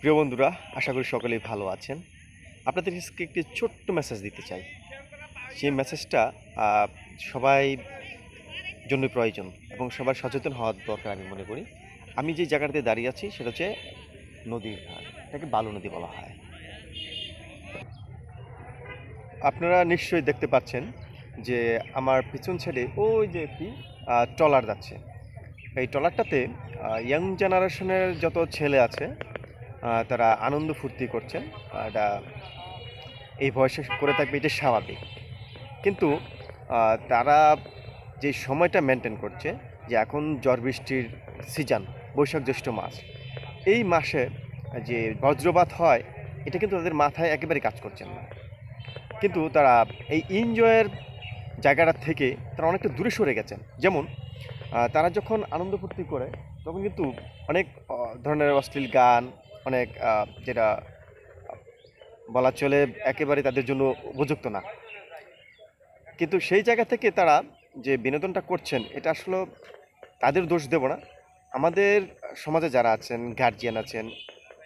প্রিয় বন্ধুরা, আশা করি সকলেই ভালো আছেন। আপনাদের কাছে একটি ছোট্ট মেসেজ দিতে চাই। সেই মেসেজটা সবাই জন্য প্রয়োজন এবং সবার সচেতন হওয়ার দরকার আমি মনে করি। আমি যে জায়গাটাতে দাঁড়িয়ে আছি সেটা হচ্ছে নদীর ধার। এটাকে বালু নদী বলা হয়। আপনারা নিশ্চয়ই দেখতে পাচ্ছেন যে আমার পিছন সাইডে ওই যে একটি ট্রলার যাচ্ছে। এই ট্রলারটাতে ইয়াং জেনারেশনের যত ছেলে আছে তারা আনন্দ ফুর্তি করছেন। এটা এই বয়সে করে থাকবে, এটা স্বাভাবিক। কিন্তু তারা যে সময়টা মেনটেন করছে, যে এখন ঝড় বৃষ্টির সিজন, বৈশাখ জ্যৈষ্ঠ মাস, এই মাসে যে বজ্রপাত হয় এটা কিন্তু তাদের মাথায় একেবারে কাজ করছেন না। কিন্তু তারা এই এনজয়ের জায়গাটা থেকে তারা অনেকটা দূরে সরে গেছেন। যেমন তারা যখন আনন্দ ফুর্তি করে তখন কিন্তু অনেক ধরনের অশ্লীল গান, অনেক যেটা বলা চলে একেবারে তাদের জন্য উপযুক্ত না। কিন্তু সেই জায়গা থেকে তারা যে বিনোদনটা করছেন এটা আসলে তাদের দোষ দেব না। আমাদের সমাজে যারা আছেন, গার্জিয়ান আছেন,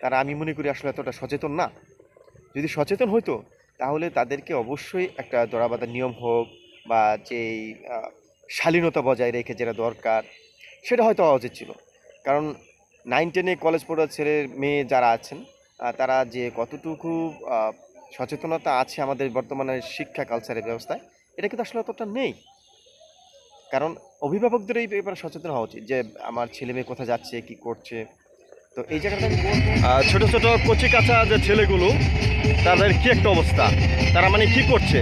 তারা আমি মনে করি আসলে এতটা সচেতন না। যদি সচেতন হইতো তাহলে তাদেরকে অবশ্যই একটা ধরাবাঁধা নিয়ম হোক বা যেই শালীনতা বজায় রেখে যেটা দরকার সেটা হয়তো হওয়া উচিত ছিল। কারণ 9-10-এ কলেজ পড়া ছেলে মেয়ে যারা আছেন তারা যে কতটুকু সচেতনতা আছে আমাদের বর্তমানে শিক্ষা কালচারের ব্যবস্থায়, এটা কিন্তু আসলে অতটা নেই। কারণ অভিভাবকদের এই ব্যাপারে সচেতন হওয়া উচিত যে আমার ছেলে মেয়ে কোথায় যাচ্ছে, কি করছে। তো এই জায়গাটা আমি বলবো, ছোট ছোট কচি কাঁচা যে ছেলেগুলো, তাদের কি একটা অবস্থা, তারা মানে কি করছে।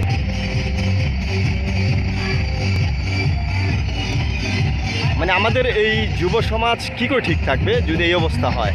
মানে আমাদের এই যুব সমাজ কি করে ঠিক থাকবে যদি এই অবস্থা হয়।